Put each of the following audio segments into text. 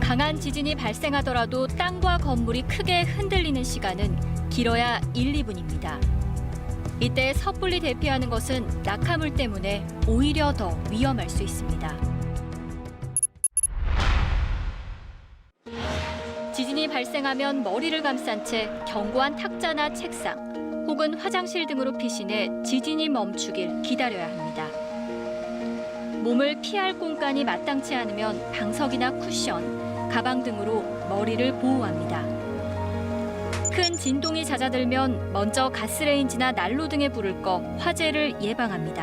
강한 지진이 발생하더라도 땅과 건물이 크게 흔들리는 시간은 길어야 1, 2분입니다. 이때 섣불리 대피하는 것은 낙하물 때문에 오히려 더 위험할 수 있습니다. 지진이 발생하면 머리를 감싼 채 견고한 탁자나 책상 혹은 화장실 등으로 피신해 지진이 멈추길 기다려야 합니다. 몸을 피할 공간이 마땅치 않으면 방석이나 쿠션, 가방 등으로 머리를 보호합니다. 큰 진동이 잦아들면 먼저 가스레인지나 난로 등에 불을 꺼 화재를 예방합니다.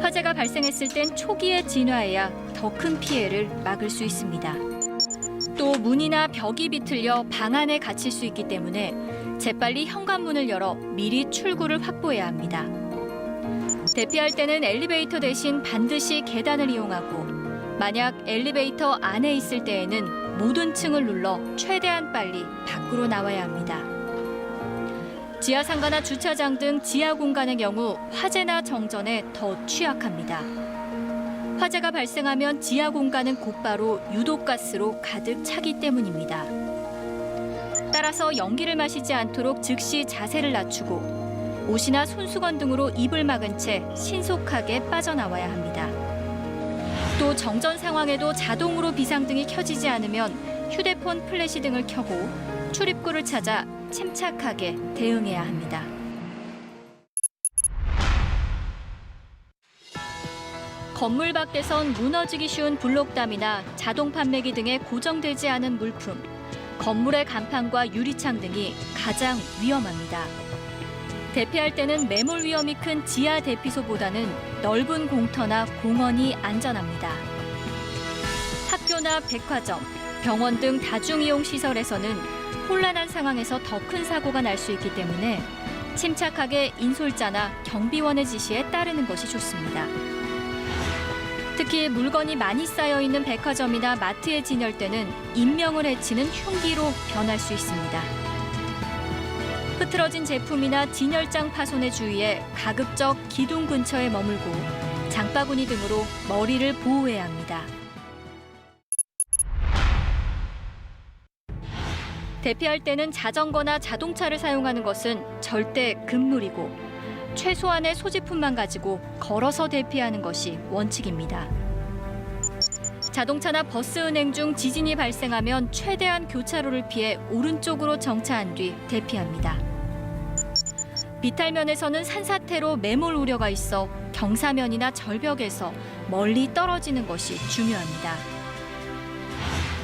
화재가 발생했을 땐 초기에 진화해야 더 큰 피해를 막을 수 있습니다. 또 문이나 벽이 비틀려 방 안에 갇힐 수 있기 때문에 재빨리 현관문을 열어 미리 출구를 확보해야 합니다. 대피할 때는 엘리베이터 대신 반드시 계단을 이용하고 만약 엘리베이터 안에 있을 때에는 모든 층을 눌러 최대한 빨리 밖으로 나와야 합니다. 지하상가나 주차장 등 지하 공간의 경우 화재나 정전에 더 취약합니다. 화재가 발생하면 지하 공간은 곧바로 유독가스로 가득 차기 때문입니다. 따라서 연기를 마시지 않도록 즉시 자세를 낮추고 옷이나 손수건 등으로 입을 막은 채 신속하게 빠져나와야 합니다. 또 정전 상황에도 자동으로 비상등이 켜지지 않으면 휴대폰 플래시 등을 켜고 출입구를 찾아 침착하게 대응해야 합니다. 건물 밖에선 무너지기 쉬운 블록담이나 자동 판매기 등에 고정되지 않은 물품, 건물의 간판과 유리창 등이 가장 위험합니다. 대피할 때는 매몰 위험이 큰 지하 대피소보다는 넓은 공터나 공원이 안전합니다. 학교나 백화점, 병원 등 다중이용 시설에서는 혼란한 상황에서 더 큰 사고가 날 수 있기 때문에 침착하게 인솔자나 경비원의 지시에 따르는 것이 좋습니다. 특히 물건이 많이 쌓여 있는 백화점이나 마트의 진열대는 인명을 해치는 흉기로 변할 수 있습니다. 흐트러진 제품이나 진열장 파손에 주의해 가급적 기둥 근처에 머물고 장바구니 등으로 머리를 보호해야 합니다. 대피할 때는 자전거나 자동차를 사용하는 것은 절대 금물이고 최소한의 소지품만 가지고 걸어서 대피하는 것이 원칙입니다. 자동차나 버스 운행 중 지진이 발생하면 최대한 교차로를 피해 오른쪽으로 정차한 뒤 대피합니다. 비탈면에서는 산사태로 매몰 우려가 있어 경사면이나 절벽에서 멀리 떨어지는 것이 중요합니다.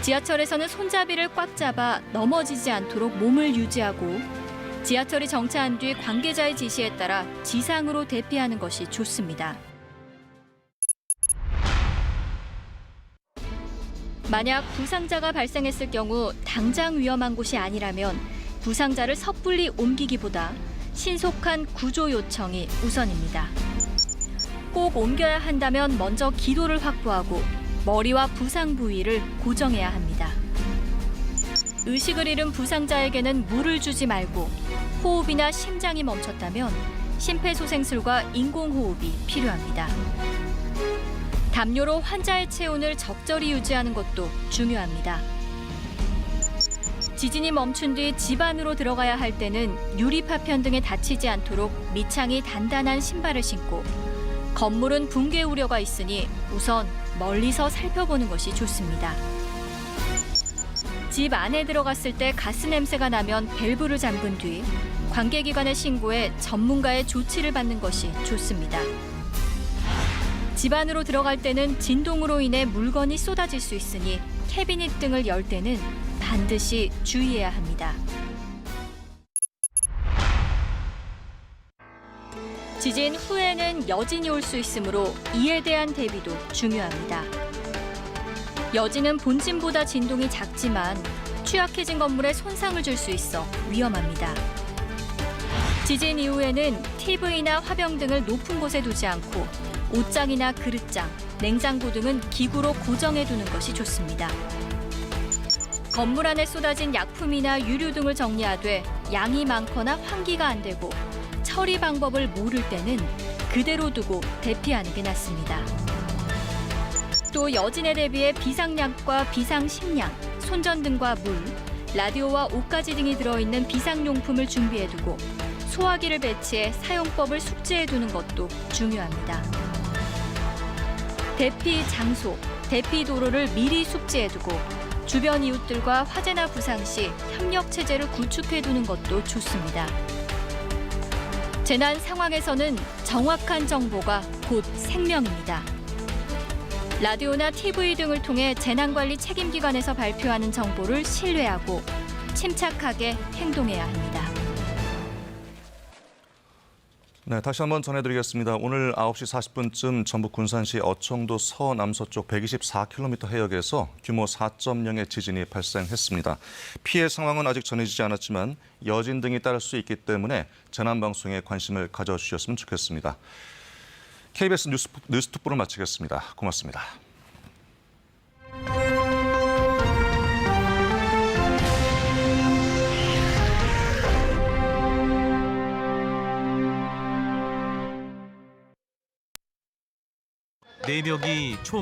지하철에서는 손잡이를 꽉 잡아 넘어지지 않도록 몸을 유지하고 지하철이 정차한 뒤 관계자의 지시에 따라 지상으로 대피하는 것이 좋습니다. 만약 부상자가 발생했을 경우 당장 위험한 곳이 아니라면 부상자를 섣불리 옮기기보다 신속한 구조 요청이 우선입니다. 꼭 옮겨야 한다면 먼저 기도를 확보하고 머리와 부상 부위를 고정해야 합니다. 의식을 잃은 부상자에게는 물을 주지 말고 호흡이나 심장이 멈췄다면 심폐소생술과 인공호흡이 필요합니다. 담요로 환자의 체온을 적절히 유지하는 것도 중요합니다. 지진이 멈춘 뒤 집 안으로 들어가야 할 때는 유리 파편 등에 다치지 않도록 밑창이 단단한 신발을 신고 건물은 붕괴 우려가 있으니 우선 멀리서 살펴보는 것이 좋습니다. 집 안에 들어갔을 때 가스 냄새가 나면 밸브를 잠근 뒤 관계기관에 신고해 전문가의 조치를 받는 것이 좋습니다. 집 안으로 들어갈 때는 진동으로 인해 물건이 쏟아질 수 있으니 캐비닛 등을 열 때는 반드시 주의해야 합니다. 지진 후에는 여진이 올 수 있으므로 이에 대한 대비도 중요합니다. 여진은 본진보다 진동이 작지만 취약해진 건물에 손상을 줄 수 있어 위험합니다. 지진 이후에는 TV나 화병 등을 높은 곳에 두지 않고 옷장이나 그릇장, 냉장고 등은 기구로 고정해 두는 것이 좋습니다. 건물 안에 쏟아진 약품이나 유류 등을 정리하되 양이 많거나 환기가 안 되고 처리 방법을 모를 때는 그대로 두고 대피하는 게 낫습니다. 또 여진에 대비해 비상약과 비상식량, 손전등과 물, 라디오와 옷가지 등이 들어있는 비상용품을 준비해두고 소화기를 배치해 사용법을 숙지해두는 것도 중요합니다. 대피 장소, 대피 도로를 미리 숙지해두고 주변 이웃들과 화재나 부상 시 협력 체제를 구축해두는 것도 좋습니다. 재난 상황에서는 정확한 정보가 곧 생명입니다. 라디오나 TV 등을 통해 재난관리 책임기관에서 발표하는 정보를 신뢰하고 침착하게 행동해야 합니다. 네, 다시 한번 전해드리겠습니다. 오늘 9시 40분쯤 전북 군산시 어청도 서남서쪽 124km 해역에서 규모 4.0의 지진이 발생했습니다. 피해 상황은 아직 전해지지 않았지만 여진 등이 따를 수 있기 때문에 재난방송에 관심을 가져주셨으면 좋겠습니다. KBS 뉴스특보를 마치겠습니다. 고맙습니다. 내벽이 총